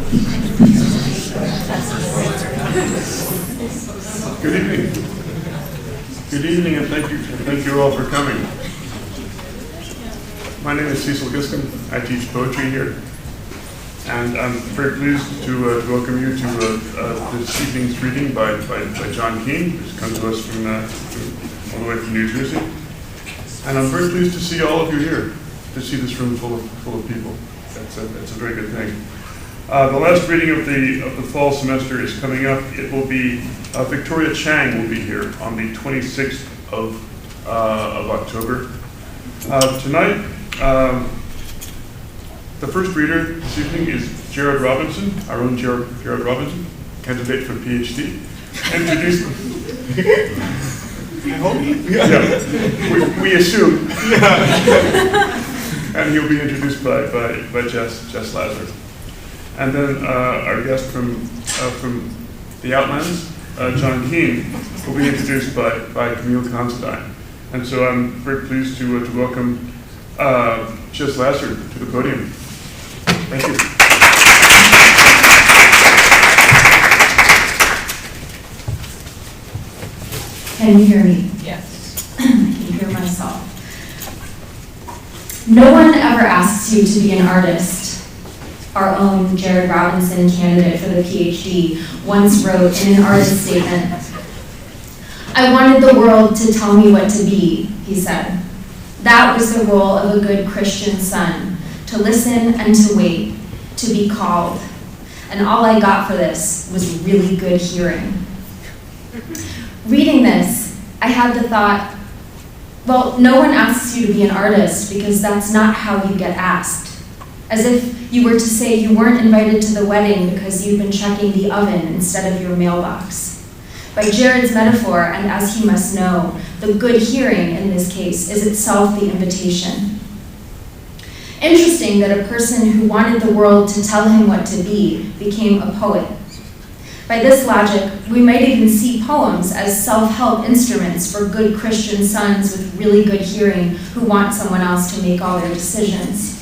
Good evening. Good evening, and thank you all for coming. My name is Cecil Giscombe. I teach poetry here, and I'm very pleased to welcome you to this evening's reading by John Keene, who's come to us from all the way from New Jersey. And I'm very pleased to see all of you here, to see this room full of people. That's a very good thing. The last reading of the fall semester is coming up. It will be Victoria Chang will be here on the 26th of October. Tonight, the first reader this evening is Jared Robinson, our own Jared Robinson, candidate for PhD. Introduce. I hope. Yeah, we assume. And he'll be introduced by Jess Lazar. And then our guest from the Outlands, John Keene, will be introduced by Camille Considine. And so I'm very pleased to welcome Jess Lazar to the podium. Thank you. Can you hear me? Yes. I can hear myself. No one ever asks you to be an artist. Our own Jared Robinson, candidate for the PhD, once wrote in an artist statement, "I wanted the world to tell me what to be," he said. "That was the role of a good Christian son, to listen and to wait, to be called. And all I got for this was really good hearing." Reading this, I had the thought, well, no one asks you to be an artist because that's not how you get asked. As if you were to say you weren't invited to the wedding because you've been checking the oven instead of your mailbox. By Jared's metaphor, and as he must know, the good hearing in this case is itself the invitation. Interesting that a person who wanted the world to tell him what to be became a poet. By this logic, we might even see poems as self-help instruments for good Christian sons with really good hearing who want someone else to make all their decisions.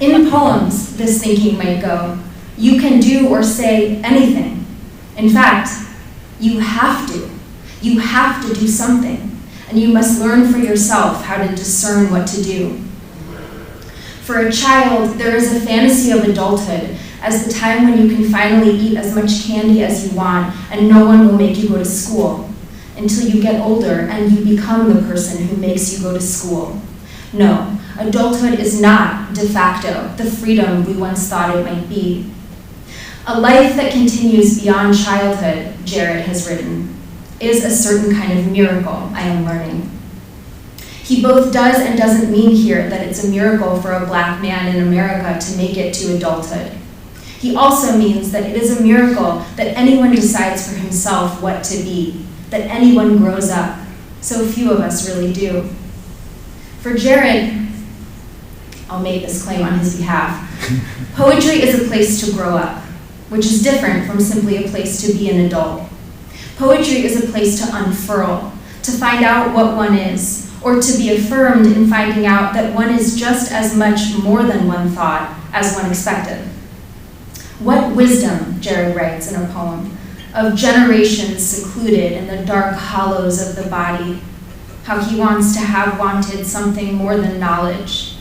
In poems, this thinking might go, you can do or say anything. In fact, you have to. You have to do something, and you must learn for yourself how to discern what to do. For a child, there is a fantasy of adulthood as the time when you can finally eat as much candy as you want and no one will make you go to school, until you get older and you become the person who makes you go to school. No, adulthood is not, de facto, the freedom we once thought it might be. A life that continues beyond childhood, Jared has written, is a certain kind of miracle, I am learning. He both does and doesn't mean here that it's a miracle for a black man in America to make it to adulthood. He also means that it is a miracle that anyone decides for himself what to be, that anyone grows up. So few of us really do. For Jared, I'll make this claim on his behalf, poetry is a place to grow up, which is different from simply a place to be an adult. Poetry is a place to unfurl, to find out what one is, or to be affirmed in finding out that one is just as much more than one thought as one expected. What wisdom, Jared writes in a poem, of generations secluded in the dark hollows of the body, how he wants to have wanted something more than knowledge.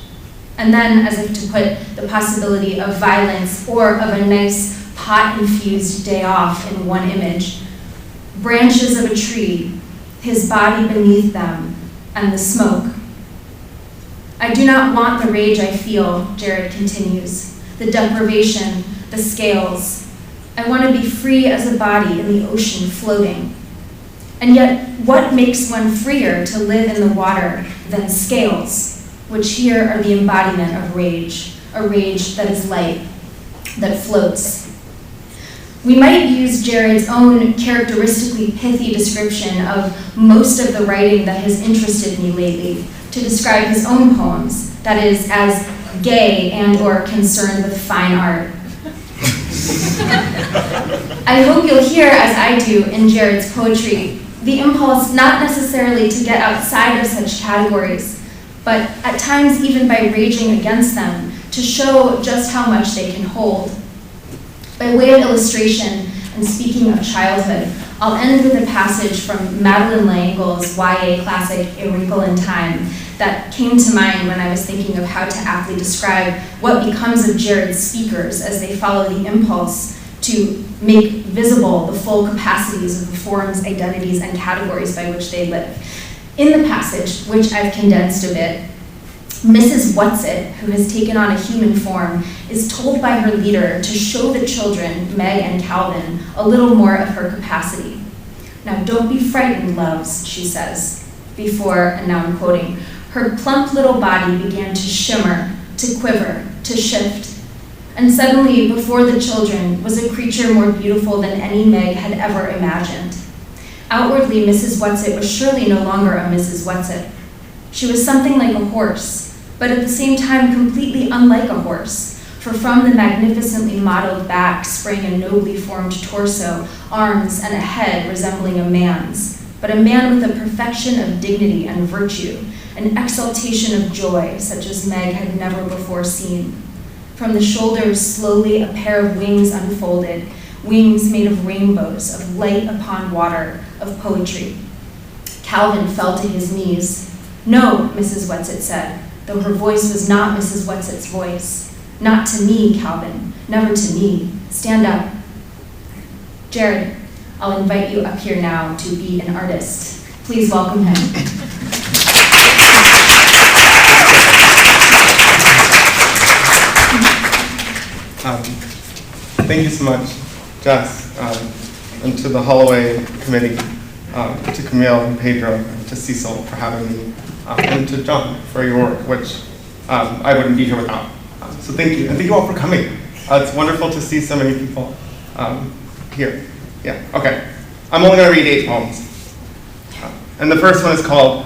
And then, as if to put the possibility of violence or of a nice pot-infused day off in one image, branches of a tree, his body beneath them, and the smoke. I do not want the rage I feel, Jared continues, the deprivation, the scales. I want to be free as a body in the ocean floating. And yet, what makes one freer to live in the water than scales, which here are the embodiment of rage, a rage that is light, that floats. We might use Jared's own characteristically pithy description of most of the writing that has interested me lately to describe his own poems, that is, as gay and or concerned with fine art. I hope you'll hear, as I do in Jared's poetry, the impulse not necessarily to get outside of such categories, but at times even by raging against them, to show just how much they can hold. By way of illustration, and speaking of childhood, I'll end with a passage from Madeleine L'Engle's YA classic, A Wrinkle in Time, that came to mind when I was thinking of how to aptly describe what becomes of Jared's speakers as they follow the impulse to make visible the full capacities of the forms, identities, and categories by which they live. In the passage, which I've condensed a bit, Mrs. Whatsit, who has taken on a human form, is told by her leader to show the children, Meg and Calvin, a little more of her capacity. Now, don't be frightened, loves, she says, before, and now I'm quoting, her plump little body began to shimmer, to quiver, to shift. And suddenly, before the children, was a creature more beautiful than any Meg had ever imagined. Outwardly, Mrs. Whatsit was surely no longer a Mrs. Whatsit. She was something like a horse, but at the same time completely unlike a horse, for from the magnificently modeled back sprang a nobly formed torso, arms, and a head resembling a man's, but a man with a perfection of dignity and virtue, an exaltation of joy such as Meg had never before seen. From the shoulders, slowly a pair of wings unfolded, wings made of rainbows, of light upon water, of poetry. Calvin fell to his knees. No, Mrs. Whatsit said, though her voice was not Mrs. Whatsit's voice. Not to me, Calvin, never to me. Stand up. Jared, I'll invite you up here now to be an artist. Please welcome him. Thank you so much, Jess, and to the Holloway committee, to Camille and Pedro, to Cecil for having me, and to John for your work, which I wouldn't be here without. So thank you, and thank you all for coming. It's wonderful to see so many people here. Yeah, okay. I'm only going to read 8 poems. And the first one is called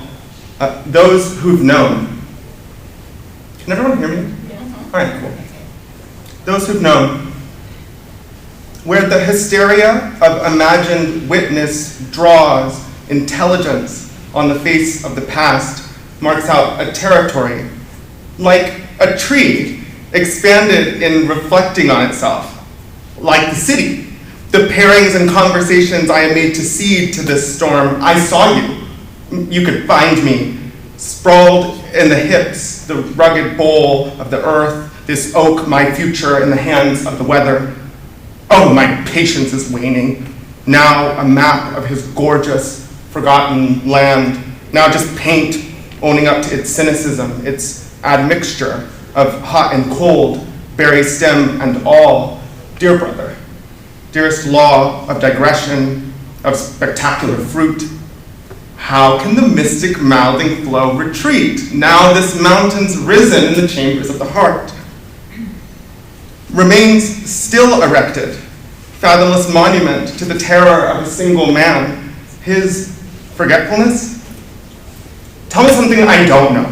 Those Who've Known. Can everyone hear me? Yeah. All right, cool. Those who've known. Where the hysteria of imagined witness draws intelligence on the face of the past, marks out a territory, like a tree expanded in reflecting on itself, like the city. The pairings and conversations I have made to seed to this storm, I saw you. You could find me, sprawled in the hips, the rugged bowl of the earth, this oak, my future, in the hands of the weather. Oh, my patience is waning. Now a map of his gorgeous, forgotten land. Now just paint, owning up to its cynicism, its admixture of hot and cold, berry stem and all. Dear brother, dearest law of digression, of spectacular fruit, how can the mystic mouthing flow retreat, now this mountain's risen in the chambers of the heart? Remains still erected, fathomless monument to the terror of a single man, his forgetfulness? Tell me something I don't know.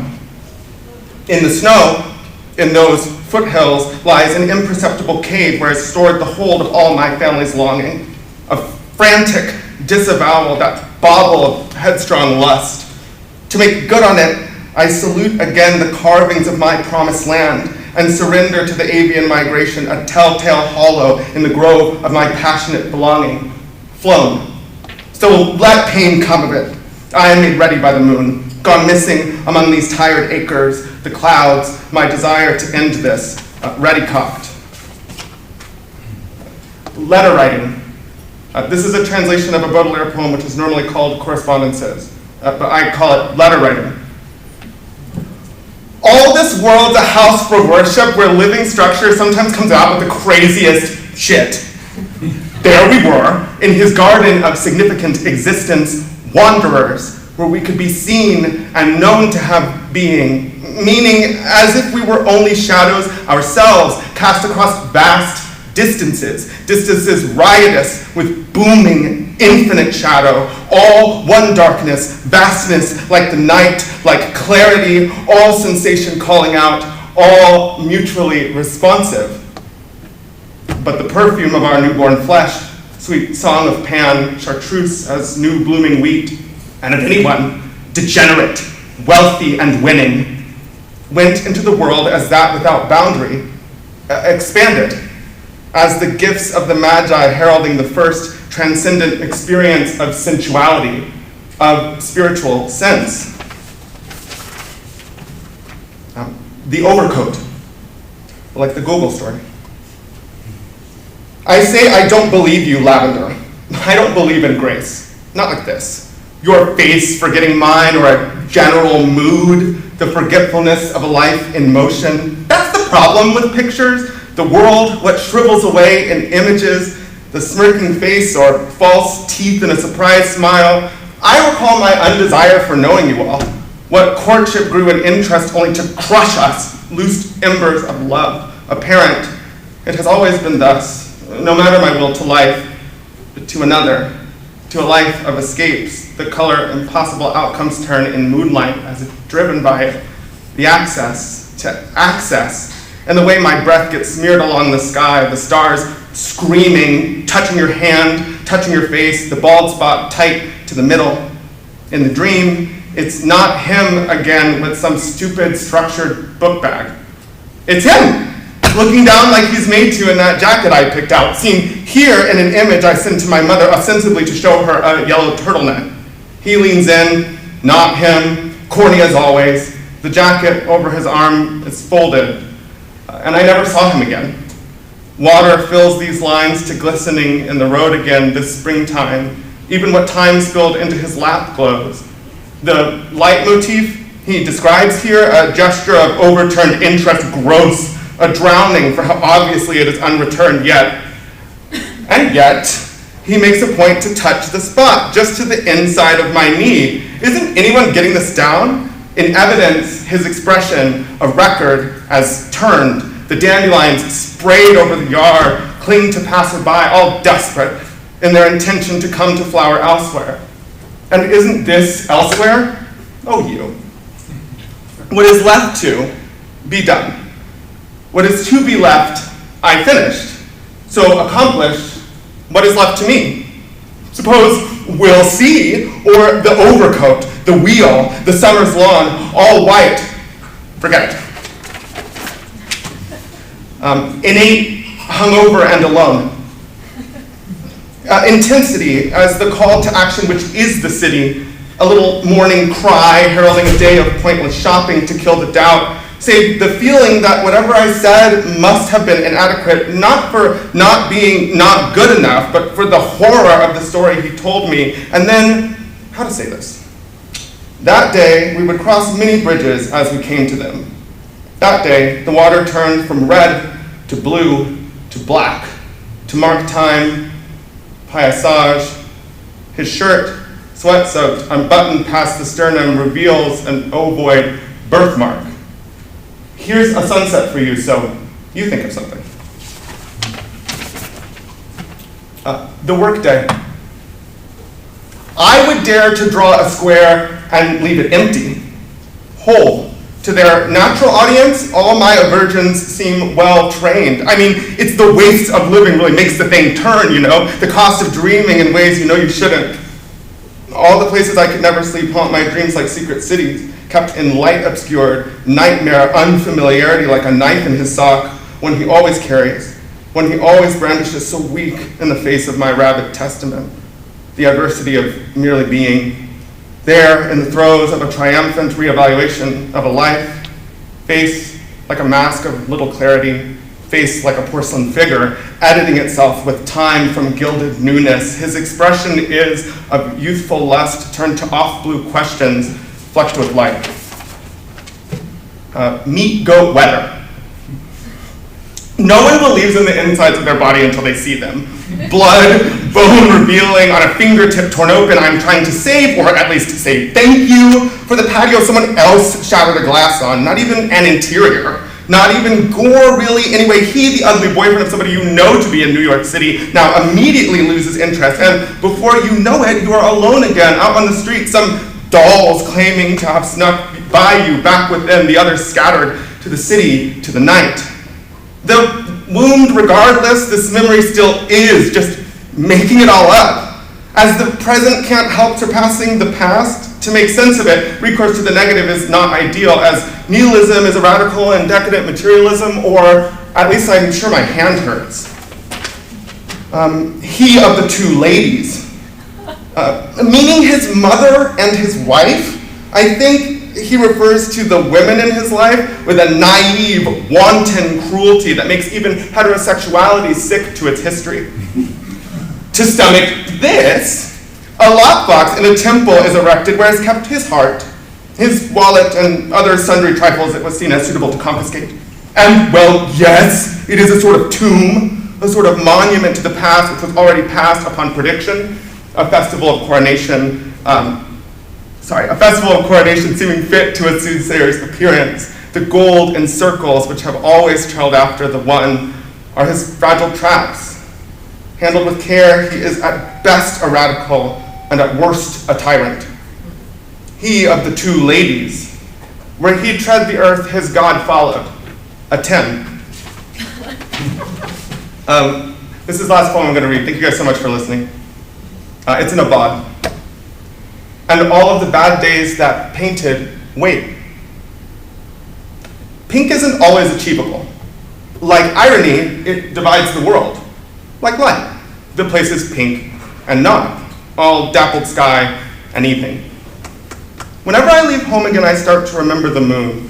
In the snow, in those foothills, lies an imperceptible cave where is stored the hold of all my family's longing, a frantic disavowal, that bauble of headstrong lust. To make good on it, I salute again the carvings of my promised land, and surrender to the avian migration, a telltale hollow in the grove of my passionate belonging, flown. So let pain come of it. I am made ready by the moon, gone missing among these tired acres, the clouds, my desire to end this, ready cocked. Letter writing. This is a translation of a Baudelaire poem which is normally called Correspondences, but I call it letter writing. All this world's a house for worship where living structure sometimes comes out with the craziest shit. There we were, in his garden of significant existence, wanderers, where we could be seen and known to have being, meaning as if we were only shadows ourselves cast across vast distances riotous with booming, infinite shadow, all one darkness, vastness like the night, like clarity, all sensation calling out, all mutually responsive. But the perfume of our newborn flesh, sweet song of Pan, chartreuse as new blooming wheat, and of anyone, degenerate, wealthy, and winning, went into the world as that without boundary, expanded. as the gifts of the Magi heralding the first transcendent experience of sensuality, of spiritual sense. The overcoat, like the Google story. I say I don't believe you, lavender. I don't believe in grace. Not like this. Your face forgetting mine, or a general mood, the forgetfulness of a life in motion. That's the problem with pictures. The world, what shrivels away in images, the smirking face or false teeth in a surprised smile. I recall my undesire for knowing you all. What courtship grew in interest only to crush us, loosed embers of love, apparent. It has always been thus, no matter my will to life, but to another, to a life of escapes. The color and possible outcomes turn in moonlight as if driven by the access to access. And the way my breath gets smeared along the sky, the stars screaming, touching your hand, touching your face, the bald spot tight to the middle. In the dream, it's not him again with some stupid structured book bag. It's him, looking down like he's made to in that jacket I picked out, seen here in an image I sent to my mother ostensibly to show her a yellow turtleneck. He leans in, not him, corny as always. The jacket over his arm is folded, and I never saw him again. Water fills these lines to glistening in the road again this springtime. Even what time spilled into his lap glows. The leitmotif he describes here, a gesture of overturned interest, gross, a drowning for how obviously it is unreturned yet. And yet, he makes a point to touch the spot, just to the inside of my knee. Isn't anyone getting this down? In evidence, his expression, a record as turned, the dandelions sprayed over the yard, cling to passerby, all desperate in their intention to come to flower elsewhere. And isn't this elsewhere? Oh, you. What is left to be done? What is to be left, I finished. So accomplished, what is left to me? Suppose we'll see, or the overcoat, the wheel, the summer's lawn, all white. Forget it. Innate, hungover, and alone. Intensity as the call to action which is the city, a little morning cry heralding a day of pointless shopping to kill the doubt, save the feeling that whatever I said must have been inadequate, not for not being not good enough, but for the horror of the story he told me. And then, how to say this? That day, we would cross many bridges as we came to them. That day, the water turned from red to blue to black, to mark time, paysage. His shirt, sweat-soaked, unbuttoned past the sternum, reveals an ovoid birthmark. Here's a sunset for you, so you think of something. The workday. I would dare to draw a square and leave it empty, whole. To their natural audience, all my aversions seem well trained. I mean, it's the waste of living really makes the thing turn, you know? The cost of dreaming in ways you know you shouldn't. All the places I could never sleep haunt my dreams like secret cities, kept in light-obscured nightmare unfamiliarity like a knife in his sock, one he always carries, one he always brandishes so weak in the face of my rabid testament, the adversity of merely being. There, in the throes of a triumphant reevaluation of a life, face like a mask of little clarity, face like a porcelain figure, editing itself with time from gilded newness. His expression is of youthful lust turned to off-blue questions flecked with light. Meat, goat, weather. No one believes in the insides of their body until they see them. Blood, bone revealing on a fingertip torn open. I'm trying to save, or at least say thank you, for the patio someone else shattered a glass on. Not even an interior. Not even gore, really. Anyway, he, the ugly boyfriend of somebody you know to be in New York City, now immediately loses interest. And before you know it, you are alone again, out on the street. Some dolls claiming to have snuck by you, back within, the others scattered to the city, to the night. The wound, regardless, this memory still is, just making it all up. As the present can't help surpassing the past, to make sense of it, recourse to the negative is not ideal, as nihilism is a radical and decadent materialism, or at least I'm sure my hand hurts. he of the two ladies, meaning his mother and his wife. I think he refers to the women in his life with a naive, wanton cruelty that makes even heterosexuality sick to its history. To stomach this, a lockbox in a temple is erected where is kept his heart, his wallet, and other sundry trifles it was seen as suitable to confiscate. And, well, yes, it is a sort of tomb, a sort of monument to the past which was already passed upon prediction, a festival of coronation seeming fit to a soothsayer's appearance. The gold and circles which have always trailed after the one are his fragile traps. Handled with care, he is at best a radical and at worst a tyrant. He of the two ladies, where he tread the earth, his God followed, a 10. This is the last poem I'm going to read. Thank you guys so much for listening. It's in a bod. And all of the bad days that painted, wait. Pink isn't always achievable. Like irony, it divides the world. Like light. The place is pink and not, all dappled sky and evening. Whenever I leave home again, I start to remember the moon.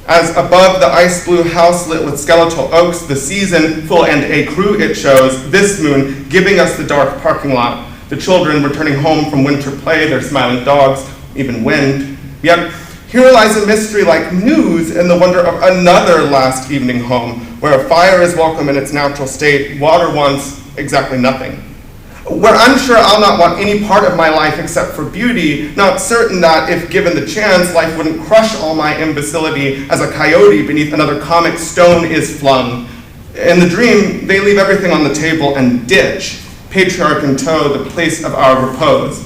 As above the ice blue house lit with skeletal oaks, the season, full and a crew it shows, this moon giving us the dark parking lot, the children returning home from winter play, their smiling dogs, even wind. Yet here lies a mystery like news in the wonder of another last evening home, where a fire is welcome in its natural state, water wants exactly nothing. Where I'm sure I'll not want any part of my life except for beauty, not certain that, if given the chance, life wouldn't crush all my imbecility as a coyote beneath another comic stone is flung. In the dream, they leave everything on the table and ditch, patriarch in tow, the place of our repose.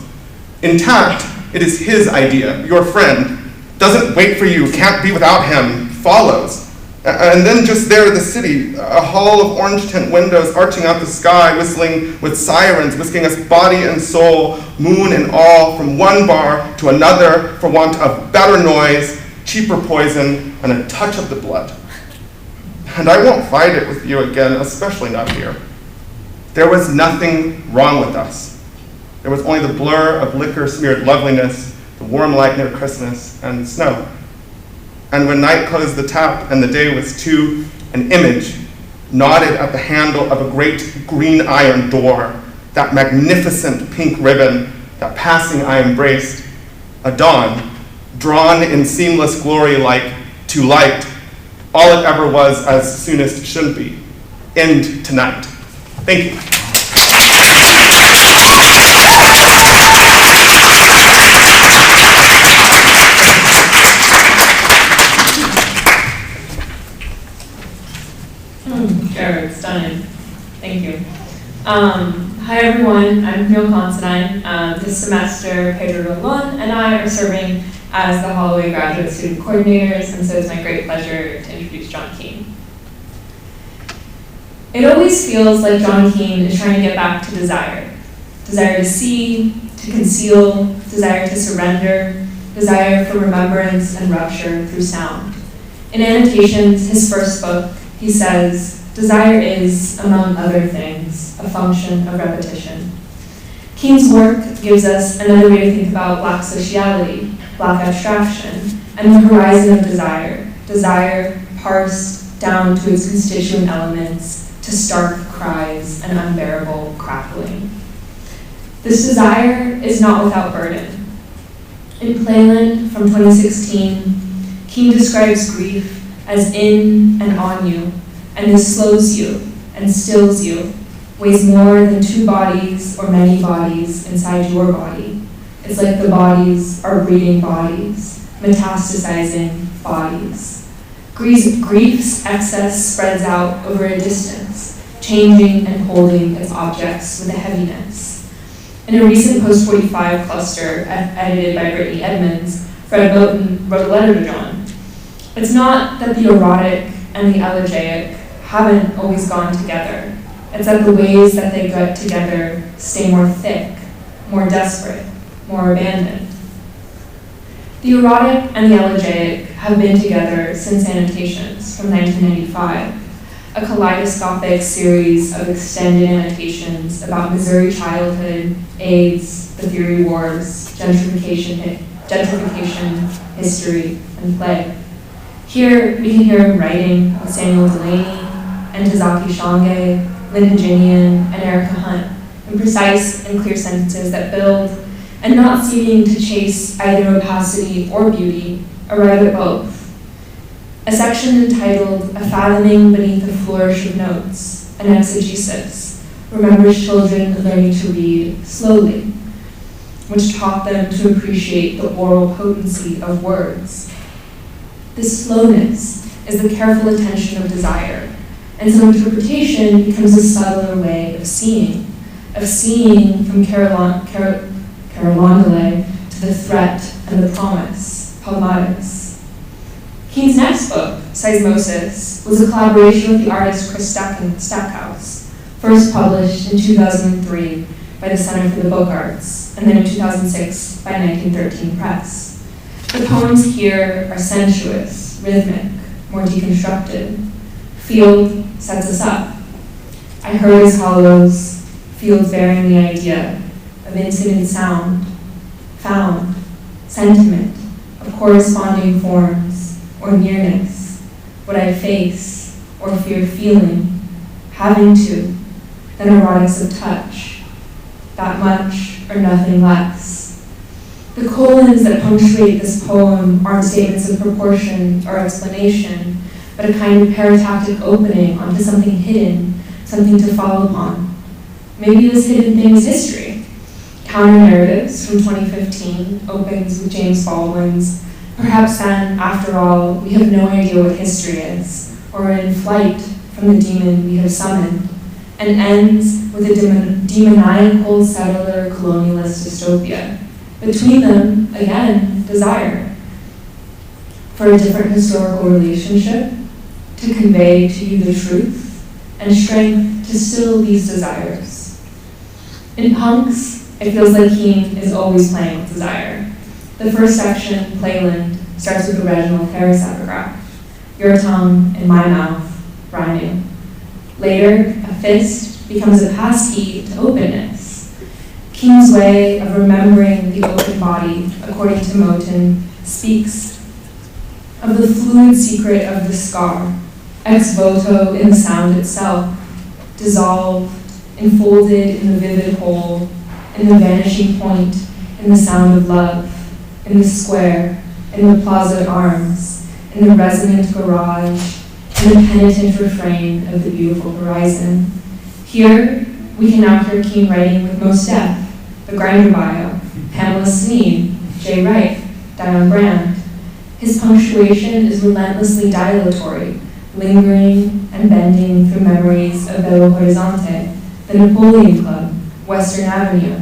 Intact, it is his idea, your friend, doesn't wait for you, can't be without him, follows. And then just there, the city, a hall of orange tint windows arching out the sky, whistling with sirens, whisking us body and soul, moon and all, from one bar to another for want of better noise, cheaper poison, and a touch of the blood. And I won't fight it with you again, especially not here. There was nothing wrong with us. There was only the blur of liquor-smeared loveliness, the warm light near Christmas, and snow. And when night closed the tap and the day was two, an image nodded at the handle of a great green iron door, that magnificent pink ribbon, that passing I embraced, a dawn, drawn in seamless glory like to light, all it ever was as soonest should be, end tonight. Thank you. Sure, stunning. Thank you. Hi everyone, I'm Camille Considine. This semester, Pedro Rolon and I are serving as the Holloway graduate student coordinators, and so it's my great pleasure to introduce John Keene. It always feels like John Keene is trying to get back to desire. Desire to see, to conceal, desire to surrender, desire for remembrance and rupture through sound. In Annotations, his first book, he says, desire is, among other things, a function of repetition. Keene's work gives us another way to think about Black sociality, Black abstraction, and the horizon of desire, desire parsed down to its constituent elements, to stark cries and unbearable crackling. This desire is not without burden. In Playland from 2016, Keene describes grief as in and on you, and this slows you and stills you, weighs more than two bodies or many bodies inside your body. It's like the bodies are breeding bodies, metastasizing bodies. Grief's excess spreads out over a distance, changing and holding its objects with a heaviness. In a recent Post-45 cluster edited by Brittany Edmonds, Fred Moten wrote a letter to John. It's not that the erotic and the elegiac haven't always gone together. It's that the ways that they get together stay more thick, more desperate, more abandoned. The erotic and the elegiac have been together since Annotations from 1995, a kaleidoscopic series of extended annotations about Missouri childhood, AIDS, the theory wars, gentrification, history, and play. Here, we can hear him writing with Samuel Delaney, and Tazaki Shange, Lynn Hajinian, and Erica Hunt, in precise and clear sentences that build, and not seeking to chase either opacity or beauty, arrive at both. A section entitled A Fathoming Beneath a Flourish of Notes, an exegesis, remembers children learning to read slowly, which taught them to appreciate the oral potency of words. This slowness is the careful attention of desire, and so interpretation becomes a subtler way of seeing from Carolangale to the threat and the promise, Palmares. Keene's next book, Seismosis, was a collaboration with the artist Christopher Stackhouse, first published in 2003 by the Center for the Book Arts, and then in 2006 by 1913 Press. The poems here are sensuous, rhythmic, more deconstructed. Field sets us up. I heard as hollows, field bearing the idea of incident sound, found, sentiment, of corresponding forms, or nearness, what I face, or fear feeling, having to, then erotics of touch, that much or nothing less. The colons that punctuate this poem aren't statements of proportion or explanation, but a kind of paratactic opening onto something hidden, something to fall upon. Maybe this hidden thing is history. Counternarratives from 2015 opens with James Baldwin's "Perhaps then, after all, we have no idea what history is, or are in flight from the demon we have summoned," and ends with a demoniacal settler colonialist dystopia. Between them, again, desire for a different historical relationship, to convey to you the truth, and strength to still these desires. In Punks, it feels like Keene is always playing with desire. The first section, Playland, starts with the Reginald Harris epigraph, "Your tongue in my mouth," rhyming. Later, a fist becomes a passkey to openness. Keene's way of remembering the open body, according to Moten, speaks of the fluid secret of the scar, ex voto in the sound itself, dissolved, enfolded in the vivid whole, in the vanishing point, in the sound of love, in the square, in the plaza arms, in the resonant garage, in the penitent refrain of the beautiful horizon. Here, we can now hear Keene writing with Mos Def, the Grinder Bio, Pamela Sneed, Jay Wright, Diane Brand. His punctuation is relentlessly dilatory, lingering and bending through memories of Belo Horizonte, the Napoleon Club, Western Avenue,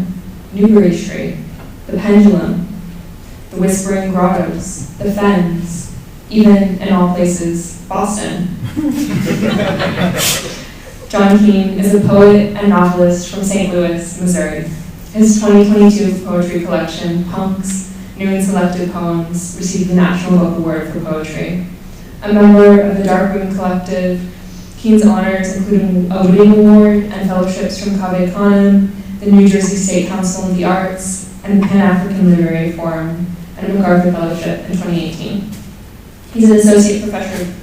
Newbury Street, the Pendulum, the Whispering Grottos, the Fens, even, in all places, Boston. John Keene is a poet and novelist from St. Louis, Missouri. His 2022 poetry collection, Punks, New and Selected Poems, received the National Book Award for Poetry. A member of the Darkroom Collective, Keene's honors include a Whitting Award and fellowships from Cave Canem, the New Jersey State Council of the Arts, and the Pan-African Literary Forum, and a McArthur Fellowship in 2018. He's an associate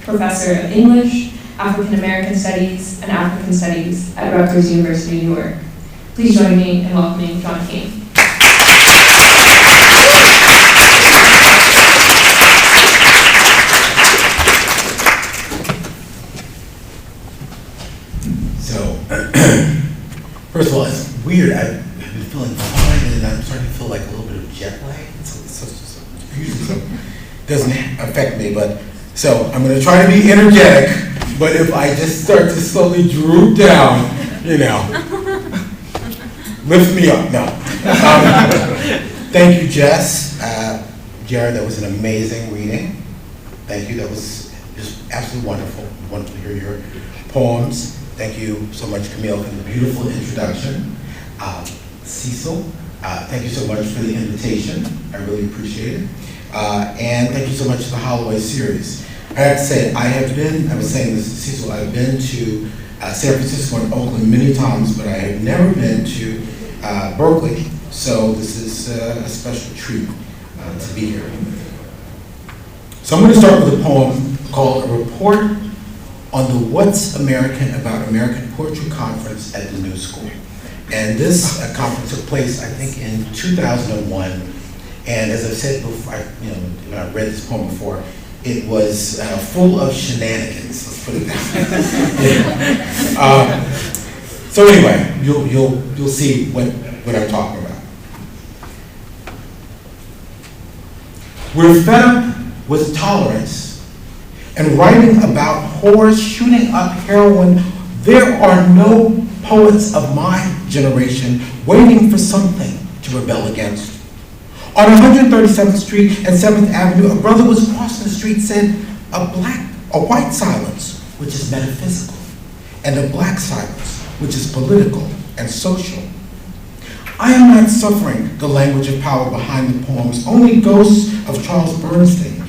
professor of English, African American Studies, and African Studies at Rutgers University, Newark. Please join me in welcoming John Keene. So, first of all, it's weird. I've been feeling fine, and I'm starting to feel like a little bit of jet lag. Usually it doesn't affect me, but so I'm going to try to be energetic. But if I just start to slowly droop down, lift me up. No. Thank you, Jess. Jared, that was an amazing reading. Thank you. That was just absolutely wonderful. Wonderful to hear your poems. Thank you so much, Camille, for the beautiful introduction. Cecil, thank you so much for the invitation. I really appreciate it. And thank you so much to the Holloway series. I have to say, I was saying this to Cecil, I've been to San Francisco and Oakland many times, but I have never been to Berkeley, so this is a special treat to be here. So I'm going to start with a poem called A Report on the What's American About American Poetry Conference at the New School. And this conference took place, I think, in 2001. And as I've said before, I read this poem before, it was full of shenanigans, let's put it that way. So anyway, you'll see what I'm talking about. We're fed up with tolerance and writing about whores shooting up heroin. There are no poets of my generation waiting for something to rebel against. On 137th Street and 7th Avenue, a brother was crossing the street, said, a white silence, which is metaphysical, and a black silence, which is political and social. I am not suffering the language of power behind the poems, only ghosts of Charles Bernstein.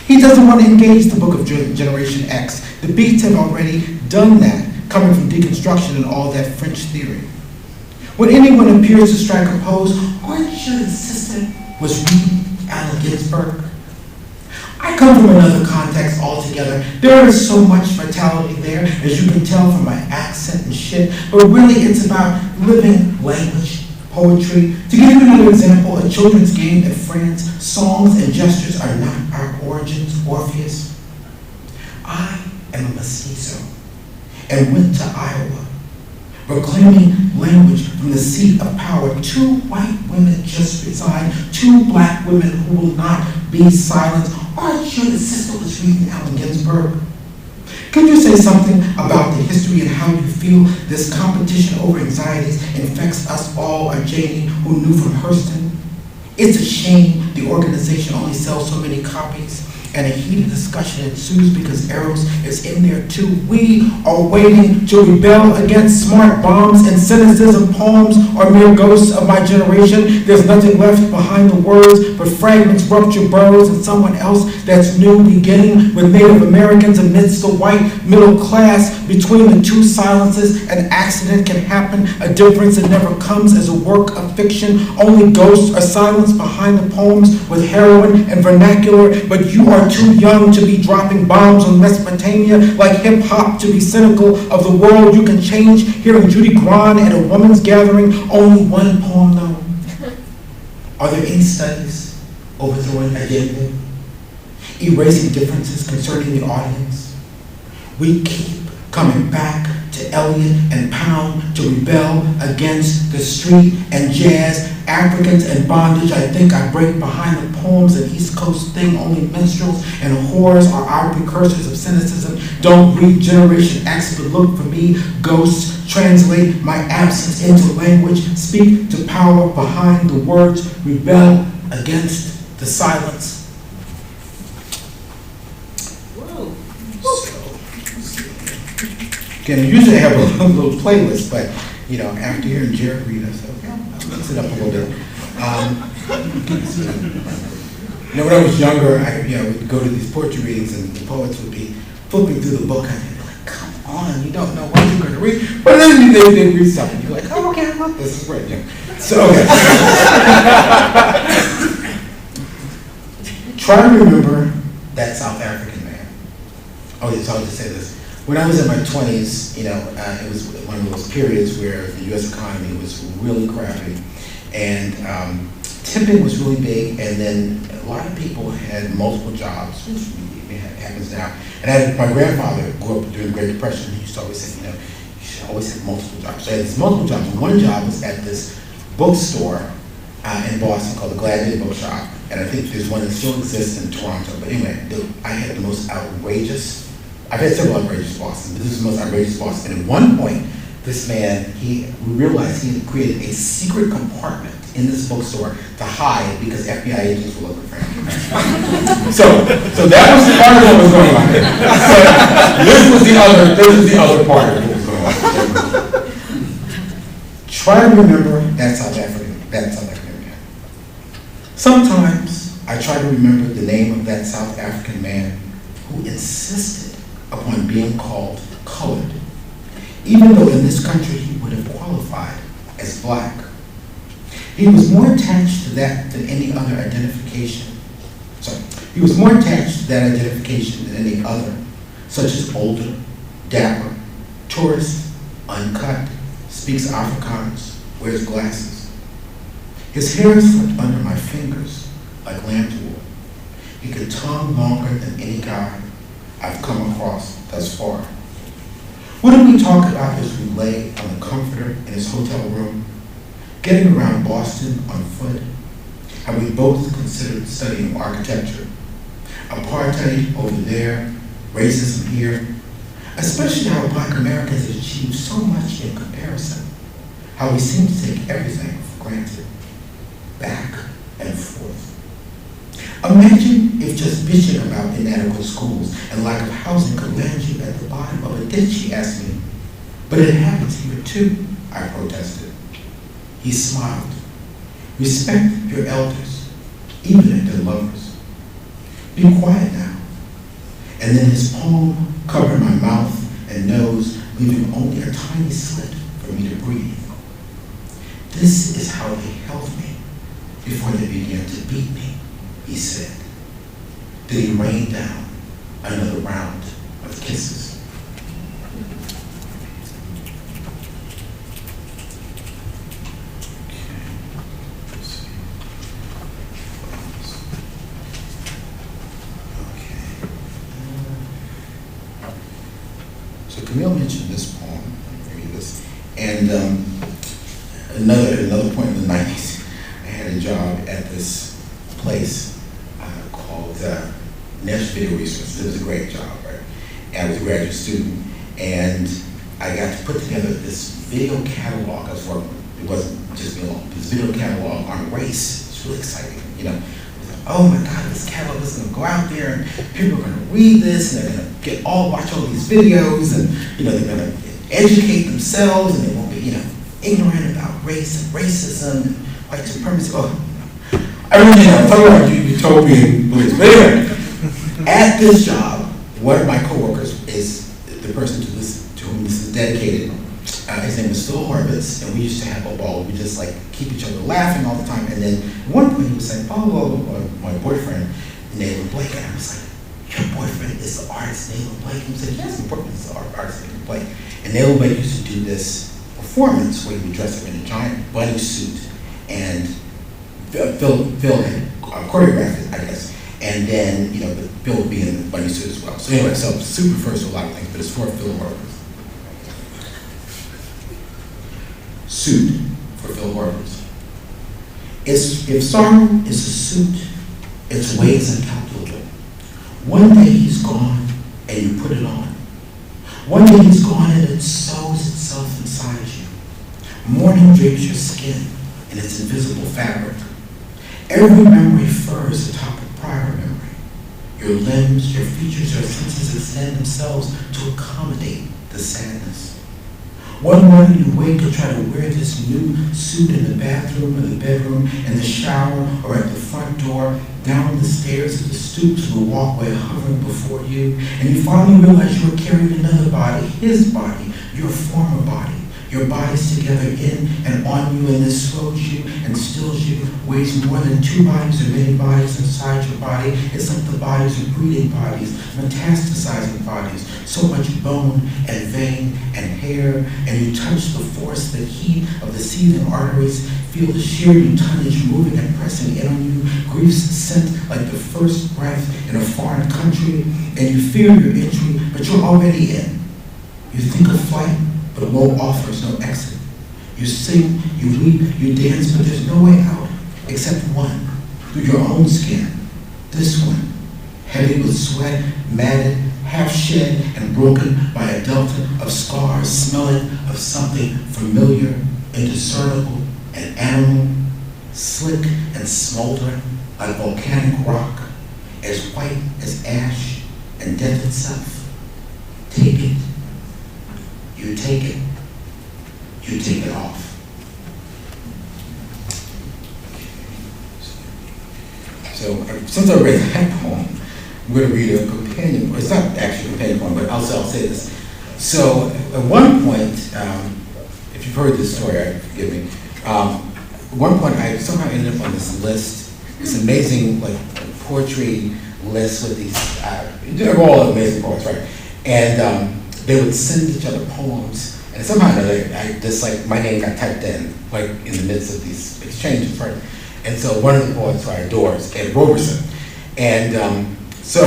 He doesn't want to engage the book of Generation X. The beats have already done that, coming from deconstruction and all that French theory. When anyone appears to strike a pose, aren't you insistent was reading Allen Ginsberg? I come from another context altogether. There is so much vitality there, as you can tell from my accent and shit, but really it's about living language, poetry. To give you another example, a children's game in France, songs and gestures are not our origins, Orpheus. I am a mestizo and went to Iowa, proclaiming language from the seat of power. 2 white women just resigned, 2 black women who will not be silenced. Aren't you the sister was reading Allen Ginsberg? Can you say something about the history and how you feel this competition over anxieties infects us all, or Janie, who knew from Hurston? It's a shame the organization only sells so many copies, and a heated discussion ensues because Eros is in there too. We are waiting to rebel against smart bombs and cynicism. Poems are mere ghosts of my generation. There's nothing left behind the words but fragments, ruptured burrows, and someone else that's new, beginning with Native Americans amidst the white middle class. Between the 2 silences, an accident can happen, a difference that never comes as a work of fiction. Only ghosts are silenced behind the poems with heroin and vernacular, but you are too young to be dropping bombs on Mesopotamia like hip-hop to be cynical of the world you can change. Hearing Judy Grant at a woman's gathering, only 1 poem though. Are there any studies overthrowing identity, erasing differences concerning the audience? We keep coming back to Eliot and Pound to rebel against the street and jazz, Africans and bondage. I think I break behind the poems, an East Coast thing. Only minstrels and whores are our precursors of cynicism. Don't read Generation X, but look for me. Ghosts, translate my absence into language. Speak to power behind the words. Rebel against the silence. Again, usually I have a little playlist, but after hearing Jared read, I said, okay, I'll mix it up a little bit. When I was younger, I would go to these poetry readings, and the poets would be flipping through the book, and I'd be like, come on, you don't know what you're going to read. But then they read something, you're like, oh, okay, I love this. This is great. So, okay. Try to remember that South African man. Oh, yes, I'll just say this. When I was in my 20s, it was one of those periods where the U.S. economy was really crappy, and tipping was really big, and then a lot of people had multiple jobs, which happens now. And my grandfather grew up during the Great Depression. He used to always say, you should always have multiple jobs. So I had these multiple jobs. And one job was at this bookstore in Boston called the Gladiator Bookshop, and I think there's one that still exists in Toronto. But anyway, I had the most outrageous. I've had several outrageous bosses, but this is the most outrageous boss. And at one point, this man, we realized he had created a secret compartment in this bookstore to hide because FBI agents were looking for him. So that was part of what was going on. So this was the other part of what was going on. Try to remember that South African man. Sometimes I try to remember the name of that South African man who insisted upon being called colored, even though in this country he would have qualified as black. He was more attached to that than any other identification. He was more attached to that identification than any other, such as older, dapper, tourist, uncut, speaks Afrikaans, wears glasses. His hair slipped under my fingers like lamb's wool. He could tongue longer than any guy I've come across thus far. What did we talk about as we lay on the comforter in his hotel room, getting around Boston on foot? How we both considered studying architecture, apartheid over there, racism here, especially how Black Americans have achieved so much in comparison, how we seem to take everything for granted, back and forth. Imagine if just bitching about inadequate schools and lack of housing could land you at the bottom of a ditch, he asked me. But it happens here too, I protested. He smiled. Respect your elders, even if they're lovers. Be quiet now. And then his palm covered my mouth and nose, leaving only a tiny slit for me to breathe. This is how they held me before they began to beat me, he said. Then he rained down another round of kisses. So Camille mentioned this poem, let me read this, and another point in the 90s, I had a job at this place called Nash Video Resources. It was a great job, right? And I was a graduate student, and I got to put together this video catalog. I was working, it wasn't just me alone, this video catalog on race. It's really exciting, you know. Oh my God, this catalog is gonna go out there and people are gonna read this and they're gonna watch all these videos and, you know, they're gonna educate themselves and they won't be, you know, ignorant about race and racism and white supremacy. Oh, I really know, talk about utopian beliefs. But anyway, at this job, one of my coworkers is the person to whom this is dedicated. His name was Phil Horvitz, and we used to have a ball. We just like keep each other laughing all the time. And then at one point he was saying, my boyfriend, Nayland Blake. And I was like, your boyfriend is the artist Nayland Blake? And he said, yes, my boyfriend is the artist Nayland Blake. And Nayland Blake used to do this performance where he would dress up in a giant bunny suit, and Phil had choreographed it, I guess. And then, you know, Phil would be in the bunny suit as well. So anyway, so soup refers to a lot of things, but it's for Phil Horvitz. Suit for Phil Horvitz. If sorrow is a suit, its way is incalculable. One day he's gone and you put it on. One day he's gone and it sews itself inside you. Mourning drapes your skin in its invisible fabric. Every memory furs atop of prior memory. Your limbs, your features, your senses extend themselves to accommodate the sadness. One morning you wake to try to wear this new suit in the bathroom or the bedroom, in the shower or at the front door, down the stairs, at the stoop to the walkway hovering before you, and you finally realize you are carrying another body, his body, your former body. Your bodies together in and on you, and this slows you and stills you, weighs more than two bodies or many bodies inside your body. It's like the bodies are breeding bodies, metastasizing bodies, so much bone and vein and hair, and you touch the force, the heat of the seething arteries, feel the sheer tonnage moving and pressing in on you, grief's scent like the first breath in a foreign country, and you fear your entry, but you're already in. You think of flight, but woe offers no exit. You sing, you weep, you dance, but there's no way out except one, through your own skin. This one, heavy with sweat, matted, half shed and broken by a delta of scars, smelling of something familiar, indiscernible, and animal, slick and smoldering like volcanic rock, as white as ash and death itself. Take it. You take it. You take it off. So since I read that poem, I'm going to read a companion, it's not actually a companion poem, but I'll say this. So at one point, if you've heard this story, forgive me, at one point I somehow ended up on this list, this amazing like poetry list with these, they're all amazing poets, right? And they would send each other poems, and somehow or another, my name got typed in, like in the midst of these exchanges, right? And so one of the poets who I adore is Ed Roberson. And so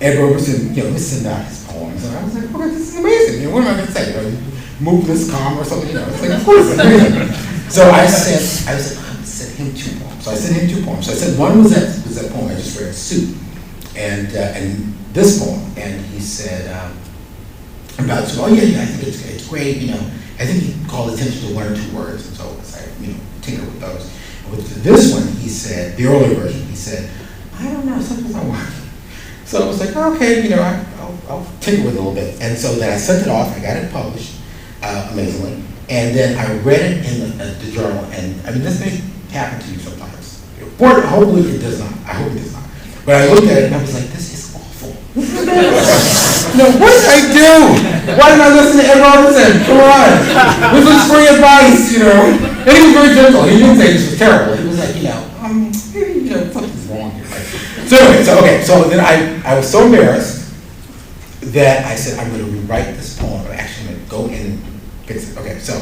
Ed Roberson, would send out his poems, and I was like, oh, this is amazing. What am I going to say? Move this calm or something? It's like, of course, it's amazing. So I sent him 2 poems. So I sent him 2 poems. So I said one was that poem I just read, Soup, and this poem, and he said about soup. Oh yeah, I think it's great. I think he called attention to 1 or 2 words, and so I tinker with those. And with this one, he said, the earlier version, he said, I don't know, sometimes I want. So I was like, okay, I'll tinker with it a little bit. And so then I sent it off, I got it published, amazingly. And then I read it in the journal, and this may happen to you sometimes. Hopefully it does not, I hope it does not. But I looked at it and I was like, this is awful. What did I do? Why did I listen to Ed Roberson? Come on. This was free advice, And he was very gentle. He didn't say this was terrible. He was like, maybe, something's wrong here. So anyway, so then I was so embarrassed that I said, I'm going to rewrite this poem. I'm actually going to go in and fix it. Okay, so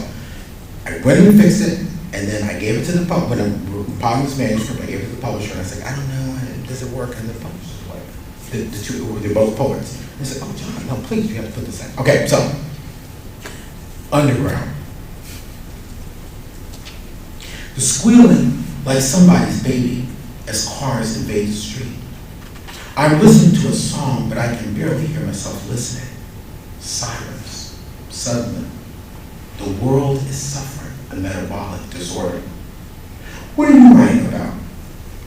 I went in and fixed it, and then I gave it to the publisher. When I compiled this manuscript, I gave it to the publisher, and I said, I don't know, does it work? And the publisher was like, the two, they're both poets. They said, oh, John, no, please, you have to put this in. Okay, so, underground. The squealing like somebody's baby as cars invade the street. I'm listening to a song, but I can barely hear myself listening. Silence. Suddenly, the world is suffering a metabolic disorder. What are you writing about?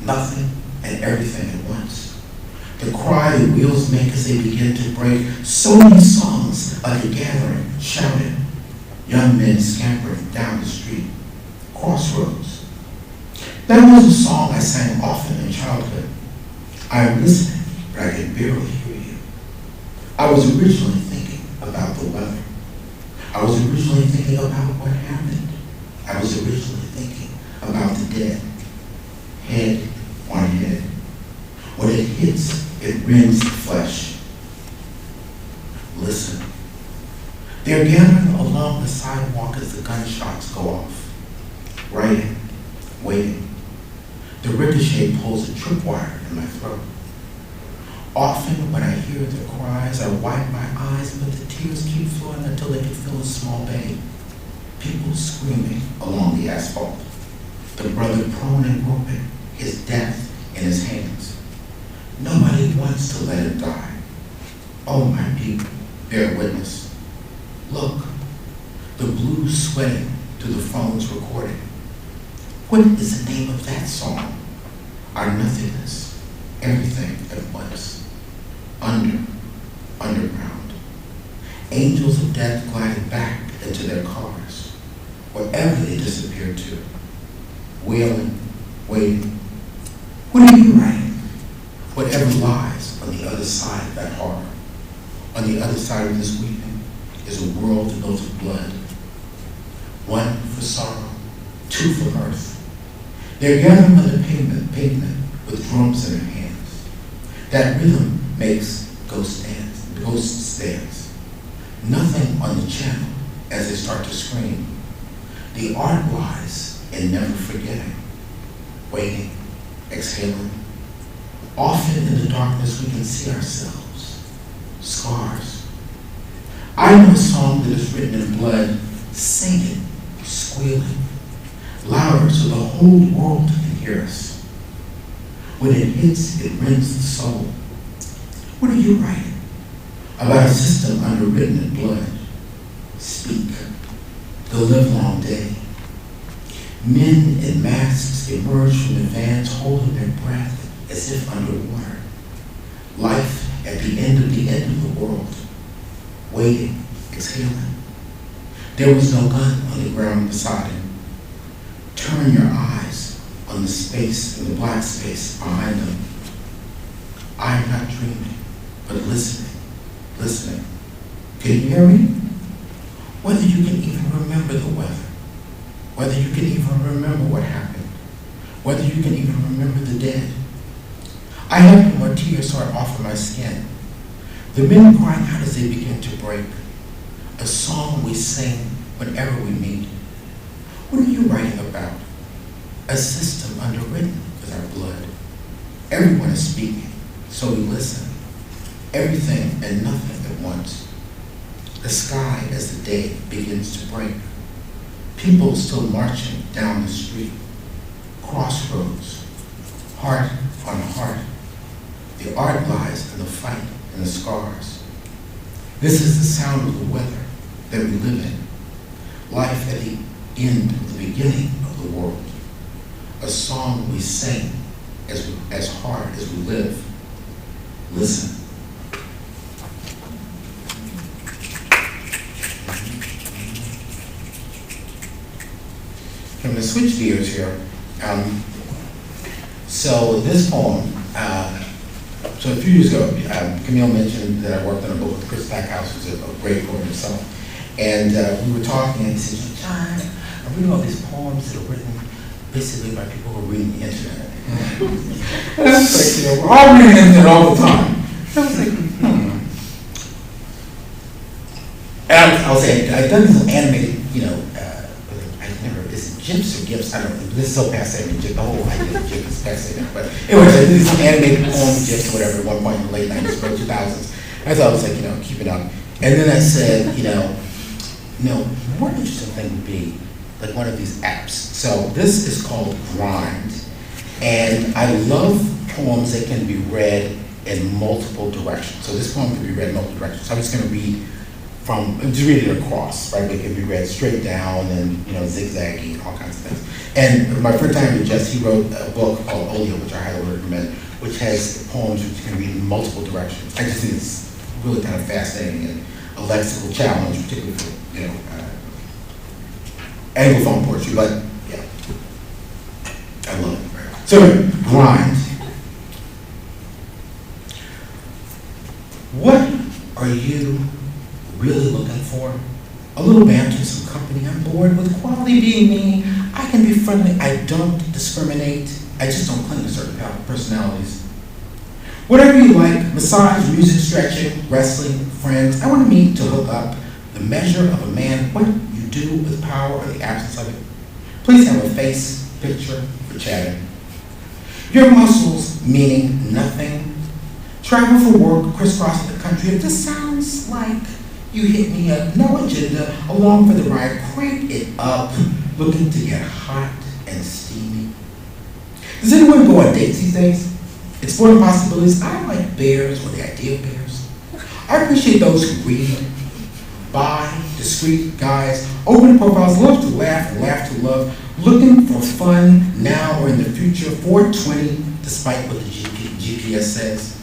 Nothing and everything at once. The cry the wheels make as they begin to break. So many songs like a gathering, shouting. Young men scampering down the street. Crossroads. That was a song I sang often in childhood. I am listening, but I can barely hear you. I was originally thinking about the weather. I was originally thinking about what happened. I was originally thinking about the dead. Head on head. When it hits, it rends the flesh. Listen. They're gathering along the sidewalk as the gunshots go off. Writing, waiting. The ricochet pulls a tripwire in my throat. Often when I hear their cries, I wipe my eyes, but the tears keep flowing until they can fill a small bay. People screaming along the asphalt. The brother prone and groping, his death in his hands. Nobody wants to let him die. Oh, my people, bear witness. Look, the blues sweating to the phone's recording. What is the name of that song? Our nothingness, everything at once. Underground. Angels of death gliding back into their cars, wherever they disappeared to. Wailing, waiting. What are you writing? Whatever lies on the other side of that horror. On the other side of this weeping is a world that goes with blood. 1 for sorrow, 2 for mirth. They're gathering on the pavement with drums in their hands. That rhythm makes ghost dance. Nothing on the channel as they start to scream. The art lies in never forgetting, waiting, exhaling. Often in the darkness we can see ourselves, scars. I know a song that is written in blood, singing, squealing, louder so the whole world can hear us. When it hits, it rends the soul. What are you writing? About a system underwritten in blood. Speak. The livelong day. Men in masks emerge from the vans holding their breath as if underwater. Life at the end of the world. Waiting, exhaling. There was no gun on the ground beside him. Turn your eyes on the space, in the black space behind them. I'm not dreaming, but listening, listening. Can you hear me? Whether you can even remember the weather, whether you can even remember what happened, whether you can even remember the dead. I have no more tears start off of my skin. The men crying out as they begin to break. A song we sing whenever we meet. What are you writing about? A system underwritten with our blood. Everyone is speaking, so we listen. Everything and nothing at once. The sky as the day begins to break. People still marching down the street. Crossroads, heart on heart. The art lies in the fight and the scars. This is the sound of the weather that we live in. Life at the end of the beginning of the world. A song we sing as hard as we live. Listen. I'm going to switch gears here. So this poem, so a few years ago, Camille mentioned that I worked on a book with Chris Stackhouse, who's a great poet himself. And we were talking, and he said, John, I'm reading all these poems that are written basically by people who are reading the internet. And I was like, we're all reading the internet all the time. I was like, And I'll say, I've done some animated, is it GIFs or GIFs? I don't know. This is so passe. I mean, the whole idea of GIF is passe now. But anyways, I did some animated poems, GIFs, or whatever, at one point in the late 90s, early 2000s. I thought it was like, keep it up. And then I said, more interesting thing would be like one of these apps. So this is called Grind. And I love poems that can be read in multiple directions. So this poem can be read in multiple directions. So I'm just going to read just read it across, right? It can be read straight down and, zigzaggy and all kinds of things. And my first time with Jess, he wrote a book called Olio, which I highly recommend, which has poems which you can read in multiple directions. I just think it's really kind of fascinating and a lexical challenge, particularly for, Anglophone poetry, but yeah, I love it. So, Grind. What are you really looking for? A little banter, some company. I'm bored with quality being me. I can be friendly. I don't discriminate. I just don't cling to certain personalities. Whatever you like, massage, music, stretching, wrestling, friends. I want to meet to hook up. The measure of a man, what you do with power or the absence of it. Please have a face picture for chatting. Your muscles meaning nothing. Travel for work, crisscrossing the country. If this sounds like you hit me up, no agenda, along for the ride, crank it up, looking to get hot and steamy. Does anyone go on dates these days? Exploring possibilities. I like bears or the idea of bears. I appreciate those who read, buy, discreet guys, open profiles, love to laugh and laugh to love, looking for fun now or in the future, 420, despite what the GPS says.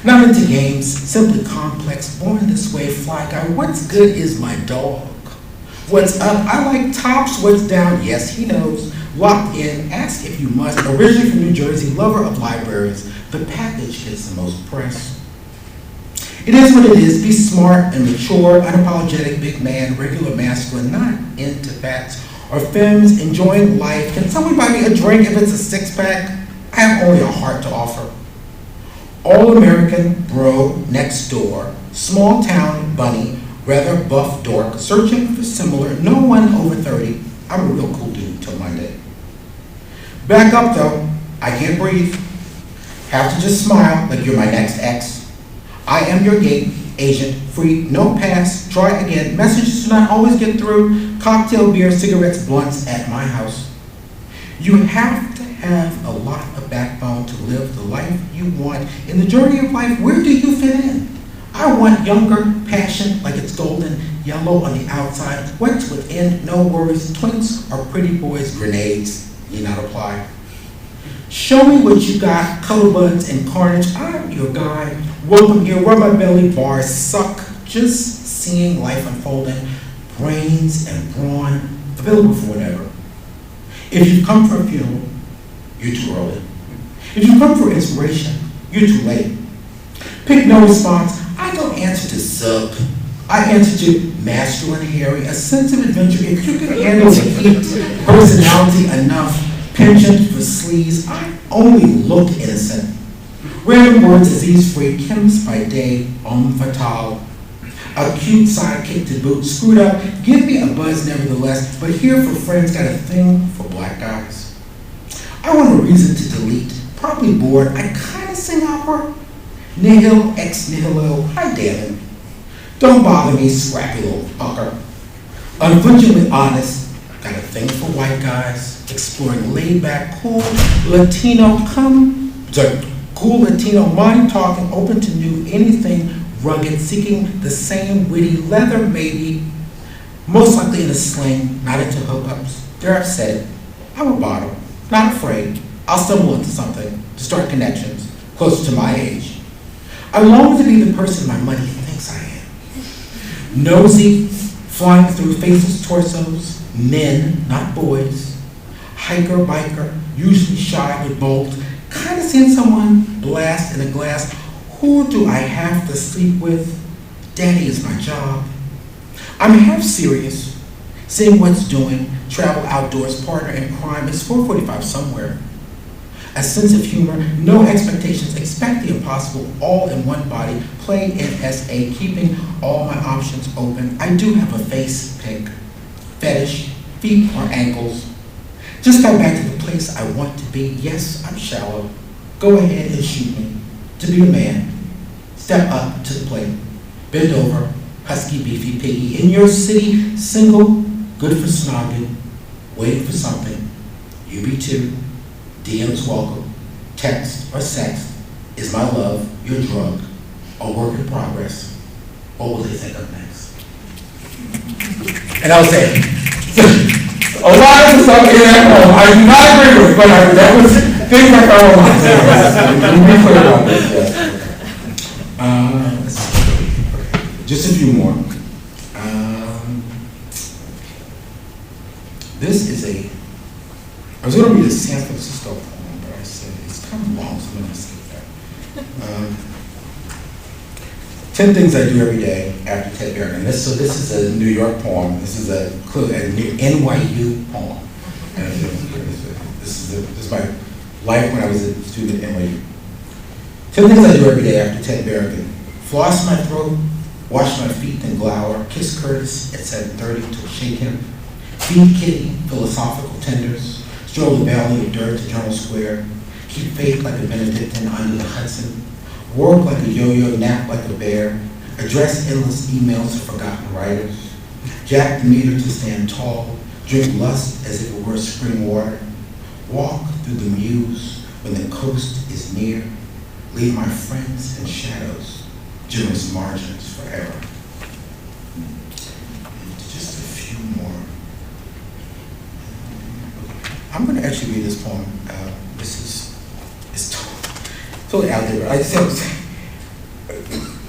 Not into games, simply complex, born this way, fly guy. What's good is my dog. What's up? I like tops. What's down? Yes, he knows. Locked in, ask if you must. Originally from New Jersey, lover of libraries. The package gets the most press. It is what it is. Be smart and mature, unapologetic, big man, regular masculine, not into facts or femmes, enjoying life. Can someone buy me a drink if it's a six-pack? I have only a heart to offer. All-American bro next door, small town bunny, rather buff dork, searching for similar, no one over 30. I'm a real cool dude till Monday. Back up though, I can't breathe. Have to just smile like you're my next ex. I am your gate agent, free, no pass, try again. Messages do not always get through. Cocktail, beer, cigarettes, blunts at my house. You have to have a lot of backbone to live the life you want. In the journey of life, where do you fit in? I want younger, passion like it's golden, yellow on the outside. What's within, no worries. Twinks are pretty boys, grenades, need not apply. Show me what you got, color buds and carnage. I'm your guy. Welcome here, rub my belly, bars suck. Just seeing life unfolding, brains and brawn, available for whatever. If you've come for a funeral, you're too early. If you've come for inspiration, You're too late. Pick no response. I don't answer to sub. I answer to Master and Harry, a sense of adventure. If you can handle the heat, personality enough, penchant for sleaze, I only look innocent. Random words, disease-free, chemist by day, homme fatale. A cute sidekick to boot, screwed up, give me a buzz nevertheless, but here for friends, got a thing for black guys. I want a reason to delete, probably bored, I kinda sing opera. Nihil ex nihilo, hi damn it. Don't bother me, scrappy little fucker. Unflinchingly honest, got a thing for white guys, exploring laid-back, cool Latino, cool Latino, mind-talking, open to new anything, rugged, seeking the same witty leather, maybe, most likely in a sling, not into hookups. There I've said it. I'm a bottom, not afraid. I'll stumble into something to start connections, closer to my age. I long to be the person my money thinks I am. Nosy, flying through faceless torsos, men, not boys. Hiker, biker, usually shy but bold. Kind of seeing someone blast in a glass. Who do I have to sleep with? Daddy is my job. I'm half serious, seeing what's doing, travel outdoors, partner in crime. It's 4:45 somewhere. A sense of humor, no expectations, expect the impossible, all in one body, play NSA, keeping all my options open. I do have a face pick, fetish, feet or ankles. Just got back to the place I want to be. Yes, I'm shallow. Go ahead and shoot me. To be a man, step up to the plate. Bend over, husky, beefy, piggy. In your city, single, good for snogging, waiting for something. You be too. DMs welcome. Text or sex is my love, your drug, a work in progress. What will they think of next? And I'll say, a lot of the stuff in that poem I do not agree with, but that was things like our own lives. Let me be clear about this. Yes. Let's see. Just a few more. This is I was going to read a San Francisco poem, but I said it's kind of long, so I'm going to skip that. 10 things I do every day after Ted Bergen. This is a New York poem. This is a NYU poem. And this is my life when I was a student at NYU. 10 things I do every day after Ted Bergen. Floss my throat, wash my feet and glower, kiss Curtis at 7:30 to shake him, feed Kitty philosophical tenders, stroll the valley of dirt to Journal Square, keep faith like a Benedictine under the Hudson, work like a yo-yo, nap like a bear, address endless emails to forgotten writers, jack the meter to stand tall, drink lust as if it were spring water, walk through the muse when the coast is near, leave my friends in shadows, generous margins forever. And just a few more. I'm going to actually read this poem. It's totally out there, but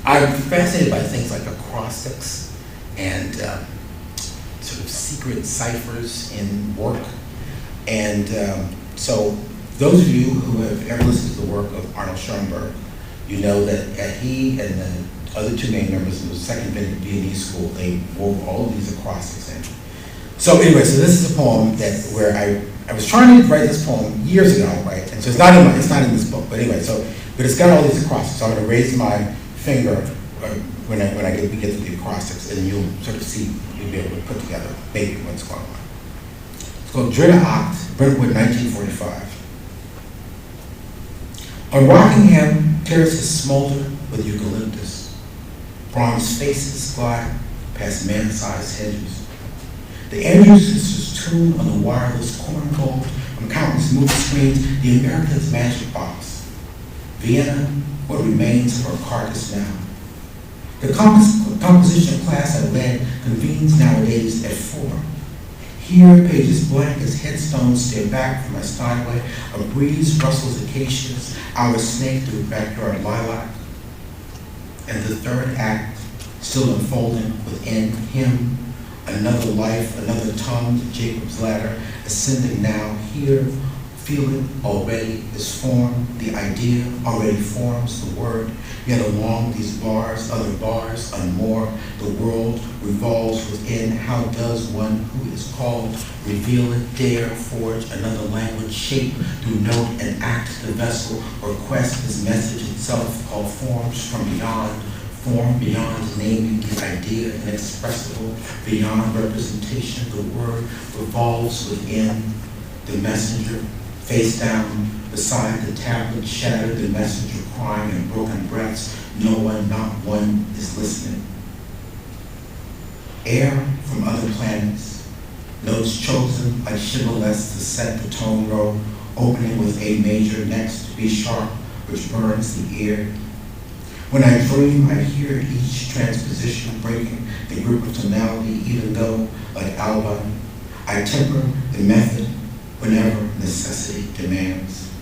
I'm fascinated by things like acrostics and sort of secret ciphers in work. And so those of you who have ever listened to the work of Arnold Schoenberg, you know that he and the other two main members of the second Viennese school, they wove all of these acrostics in. So anyway, so this is a poem where I was trying to write this poem years ago, right? And so it's not in this book, but anyway, but it's got all these acrostics. So I'm going to raise my finger when we get to the acrostics, and you'll sort of see, you'll be able to put together maybe what's going on. It's called Dritte Acht, Brentwood, 1945. On Rockingham, terraces smolder with eucalyptus. Bronze faces glide past man-sized hedges. The Andrews sisters tune on the wireless corn gold from countless movie screens, the American's magic box. Vienna, what remains of her carcass now. The composition class I led convenes nowadays at 4. Here, pages blank as headstones stare back from my styleway. A breeze rustles acacias, our snake through backyard lilac. And the third act, still unfolding within him, another life, another tongue, Jacob's ladder, ascending now here, Feeling already is formed, the idea already forms the word, yet along these bars, other bars, and more, the world revolves within. How does one who is called reveal it, dare forge another language, shape through note and act the vessel, or quest his message itself, called forms from beyond, form beyond naming the idea inexpressible, beyond representation, the word revolves within the messenger. Face down, beside the tablet, shattered, the messenger crying in broken breaths. No one, not one, is listening. Air from other planets, notes chosen like shibboleths to set the tone row, opening with A major, next to B sharp, which burns the ear. When I dream, I hear each transposition breaking the grip of tonality, even though, like Alba, I temper the method whenever necessity demands.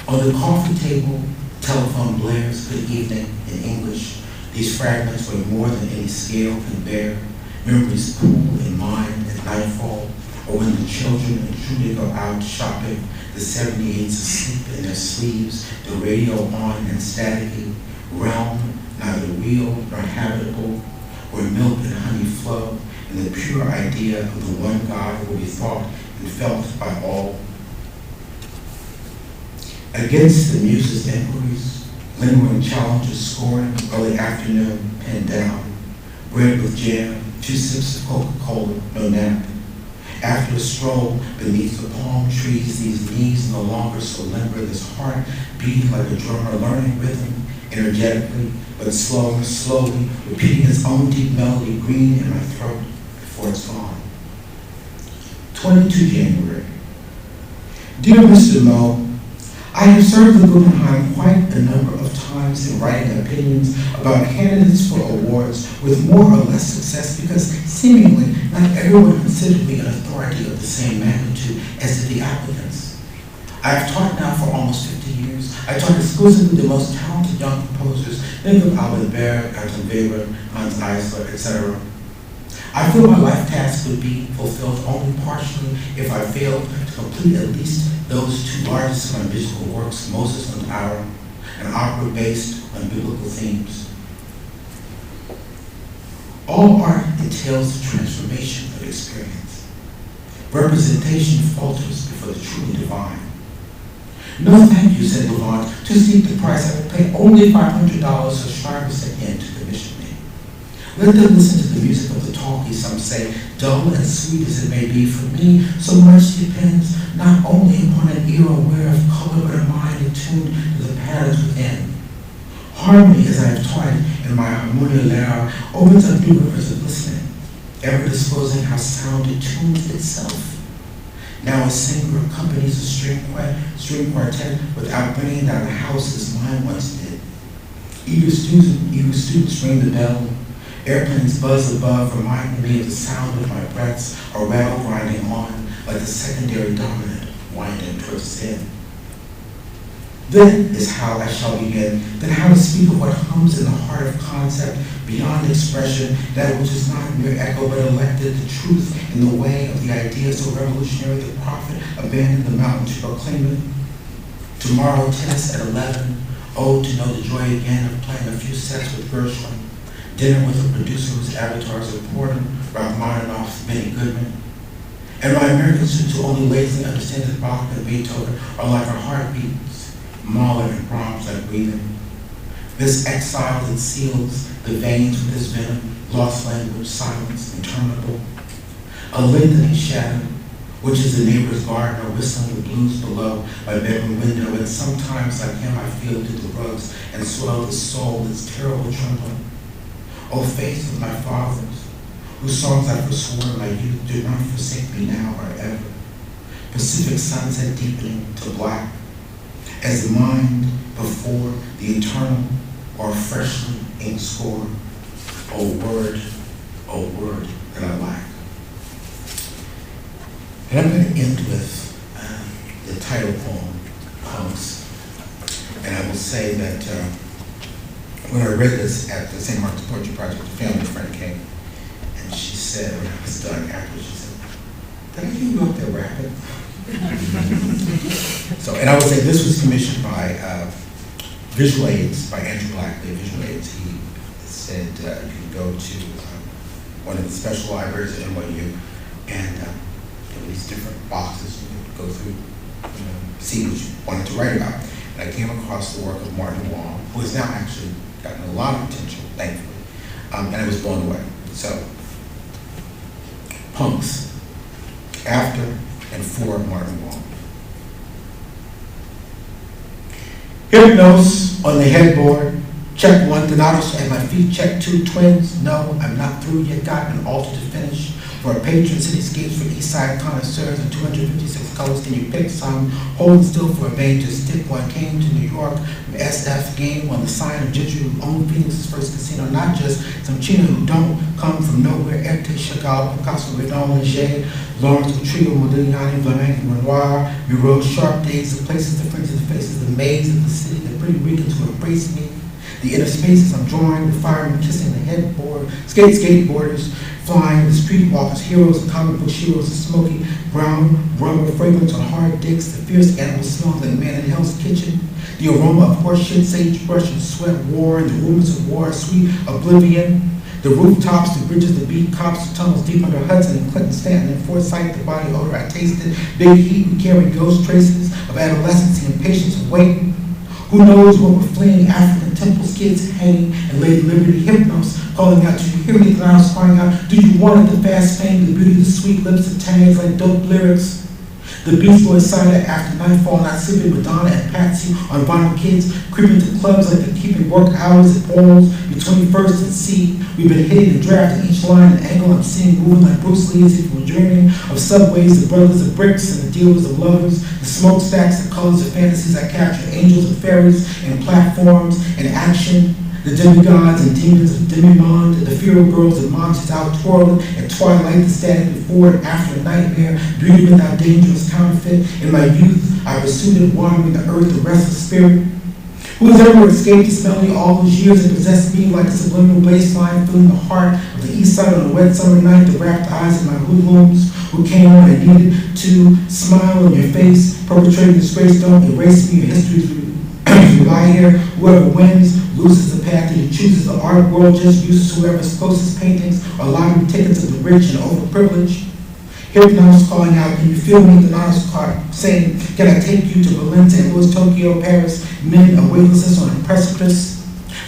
On the coffee table, telephone blares good evening in English. These fragments weigh more than any scale can bear. Memories pool in mind at nightfall, or when the children intruded go out shopping, the 78s asleep in their sleeves, the radio on and staticky, realm neither real nor habitable, where milk and honey flow, and the pure idea of the one God will be thought and felt by all. Against the muse's inquiries, lingering challenges scoring, early afternoon, pinned down, bread with jam, 2 sips of Coca-Cola, no nap. After a stroll beneath the palm trees, these knees no longer so limber, this heart beating like a drummer, learning rhythm energetically, but slowly, repeating its own deep melody, green in my throat before it's gone. 22 January. Dear Mr. Moe, I have served the Guggenheim quite a number of times in writing opinions about candidates for awards with more or less success because seemingly not everyone considered me an authority of the same magnitude as did the applicants. I have taught now for almost 50 years. I taught exclusively the most talented young composers. Think of Albert Berg, Anton Weber, Hans Eisler, etc. I feel my life task would be fulfilled only partially if I failed to complete at least those 2 largest of my musical works, Moses and Aaron, an opera based on biblical themes. All art entails the transformation of experience. Representation falters before the truly divine. No thank you, said Levant, to seek the price. I would pay only $500 for Schreiber's again to commission me. Let them listen to the music of the talkie, some say, dull and sweet as it may be. For me, so much depends not only upon an ear aware of color, but a mind attuned to the patterns within. Harmony, as I have taught in my Harmonia Lehre, opens up new rivers of listening, ever disclosing how sound attunes itself. Now a singer accompanies a string quartet without bringing down the house as mine once did. Eager students ring the bell. Airplanes buzz above, reminding me of the sound of my breaths, or rattle grinding on like the secondary dominant winding towards its end. Then is how I shall begin, then how to speak of what hums in the heart of concept, beyond expression, that which is not mere echo but elected, the truth in the way of the idea so revolutionary the prophet abandoned the mountain to proclaim it. Tomorrow, tennis at 11, oh, to know the joy again of playing a few sets with Gershwin. Dinner with a producer whose avatars are Porter, Rachmaninoff, Benny Goodman. And my American students who only lazily understand that Bach and Beethoven are like our heartbeats, Mahler and Brahms like breathing. This exile that seals the veins with his venom, lost language, silence, interminable. A lengthening shadow, which is the neighbor's gardener whistling the blues below my bedroom window, and sometimes like him I feel through the rugs and swell the soul that's terrible trembling. O faith of my fathers, whose songs I forswore in my youth, do not forsake me now or ever. Pacific sunset deepening to black, as the mind before the eternal or freshly inked score. O word that I lack. And I'm going to end with the title poem, Punks. And I will say that when I read this at the St. Mark's Poetry Project, a family friend came, and she said, when I was done after, she said, did I hear you up there rapping? So, and I would say this was commissioned by Visual Aids, by Andrew Blackley, Visual Aids. He said you can go to one of the special libraries at NYU and there were these different boxes you could go through, see what you wanted to write about. And I came across the work of Martin Wong, who has now actually gotten a lot of attention, thankfully, and I was blown away. So, Punks, after and for Martin Wong. Hypnos on the headboard. Check one, Donatos at my feet. Check two, twins. No, I'm not through yet. Got an altar to finish. For a patron, cityscapes for East Side connoisseurs in 256 colors. Can you pick some? Hold still for a vein to stick one. Came to New York from SF game on the sign of Gentry who owned Phoenix's first casino. Not just some Chino who don't come from nowhere. Erte, Chagall, Picasso, Redon, Leger, Lawrence, Trigo, Modigliani, Vlaminck, Renoir, Miro, Sharp Days, the places, the fringes, the faces, the maze of the city, the pretty Ricans who embrace me. The inner spaces I'm drawing, the firemen kissing the headboard, skateboarders flying, the streetwalkers, heroes, the comic book heroes, the smoky brown rubber fragrance on hard dicks, the fierce animal smells like man in Hell's Kitchen, the aroma of horse shit, sagebrush and sweat, war, and the rumors of war, sweet oblivion, the rooftops, the bridges, the beat cops, the tunnels deep under Hudson and Clinton, Stanton, and Forsyth, the body odor I tasted, big heat, we carry ghost traces of adolescence, the impatience of waiting. Who knows what we're fleeing? African temples, kids hanging, and Lady Liberty, Hypnos calling out, do you hear me? The clowns crying out, do you want it? The fast fame, the beauty, the sweet lips, the tags like dope lyrics. The Beast Boys cider after nightfall, not sleeping with Donna and Patsy on vinyl kids, creeping to clubs like they're keeping work hours at balls between First and C. We've been hitting and drafting each line and angle I'm seeing moving like Bruce Lee as if we're dreaming of subways, the brothers of bricks and the dealers of lovers, the smokestacks, the colors of fantasies I capture, angels and fairies and platforms and action. The demigods and demons of Demimonde, the feral girls and monsters out twirling at twilight, the static before and after a nightmare, beauty without dangerous counterfeit. In my youth, I pursued it, wandering the earth, the restless spirit. Who has ever escaped this melody all those years and possessed me like a subliminal bass line, filling the heart of the east side on a wet summer night, the rapt eyes of my hoodlums who came when I needed to smile on your face, perpetrating disgrace, don't erase me, your history you lie here, whoever wins loses the path and chooses the art world, just uses whoever's closest paintings or lottery tickets of the rich and overprivileged. Hypnos calling out, can you feel me? The honest card saying, can I take you to Berlin, St. Louis, Tokyo, Paris, men of weightlessness on a precipice?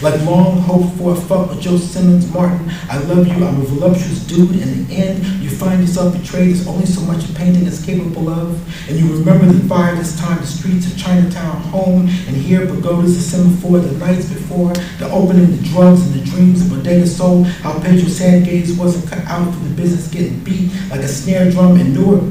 Like long hoped for a fuck with Joe Simmons, Martin, I love you, I'm a voluptuous dude. In the end, you find yourself betrayed. There's only so much a painting is capable of. And you remember the fire this time, the streets of Chinatown, home, and here, pagodas, the semaphore, the nights before, the opening, the drugs, and the dreams of Bodega Soul, how Pedro Sandgaze wasn't cut out for the business getting beat like a snare drum in Newark.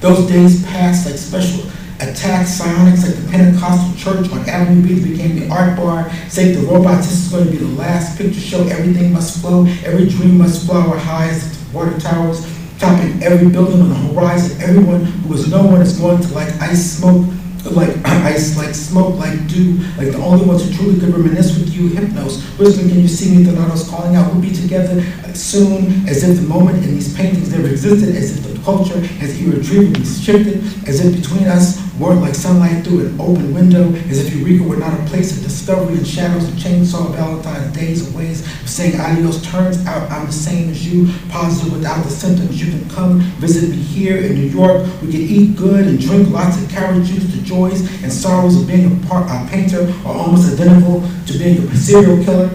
Those days passed like special attacks, psionics like the Pentecostal church on Avenue B became the art bar. Say the robots, this is going to be the last picture show. Everything must flow, every dream must flower high as the water towers, topping every building on the horizon. Everyone who is no one is going to like ice smoke, like ice, like smoke, like dew, like the only ones who truly could reminisce with you. Hypnos, whispering, can you see me? Donatos calling out, we'll be together soon, as if the moment in these paintings never existed, as if the culture has irretrievably shifted, as if between us weren't like sunlight through an open window, as if Eureka were not a place of discovery and shadows and chainsaw Valentine's days and ways of saying adios. Turns out I'm the same as you, positive without the symptoms. You can come visit me here in New York. We can eat good and drink lots of carrot juice. The joys and sorrows of being a painter are almost identical to being a serial killer.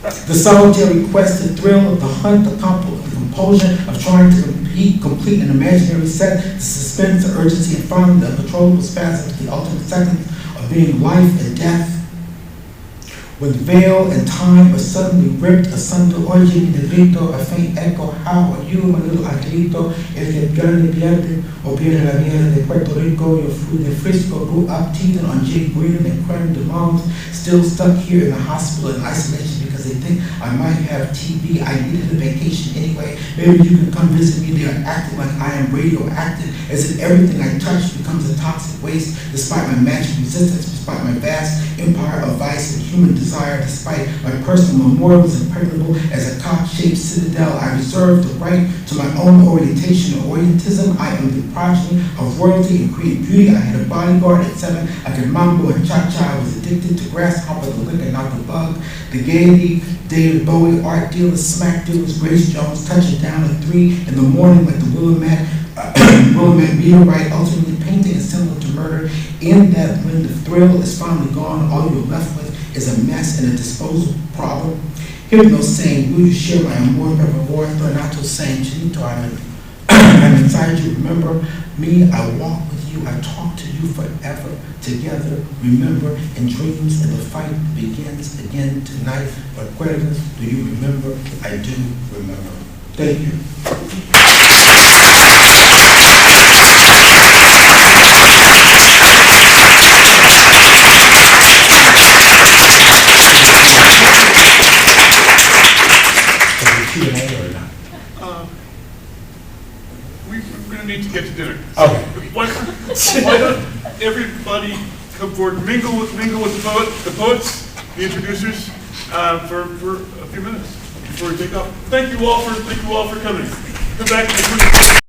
The solitary quest, the thrill of the hunt, the compulsion of trying to complete an imaginary set, the suspense, the urgency, and finally the uncontrollable spasms, the ultimate seconds of being life and death. When veil and time are suddenly ripped asunder, oye mi negrito, a faint echo, how are you, my little angelito, el que pierde o pierde la vida de Puerto Rico, your fruit de Frisco, grew up teething on Jay Green and Quentin DeMond, still stuck here in the hospital in isolation because because they think I might have TB. I needed a vacation anyway. Maybe you can come visit me. They are acting like I am radioactive, as if everything I touch becomes a toxic waste, despite my magic resistance, despite my vast empire of vice and human desire, despite my personal memorial is impregnable as a cock-shaped citadel. I reserve the right to my own orientation or orientism. I am the progeny of royalty and create beauty. I had a bodyguard at 7. I could mambo and cha-cha. I was addicted to grasshopper, the liquor, not the bug. The gaiety, David Bowie, art dealers, smack dealers, Grace Jones, touching down at 3 in the morning like the Willamette meteorite, ultimately painting is similar to murder, in that when the thrill is finally gone, all you're left with is a mess and a disposal problem. Hypno saying, will you share my amor pervivor? Thornato saying, Chinito, I'm inside you, remember me, I walk with you, I talk to you forever, together, remember, in dreams, and the fight begins again tonight. Recuerdas, do you remember? I do remember. Thank you. We're going to need to get to dinner. Okay. Why don't everybody come forward, mingle with the poets, the introducers, for a few minutes before we take off. Thank you all for coming. Come back.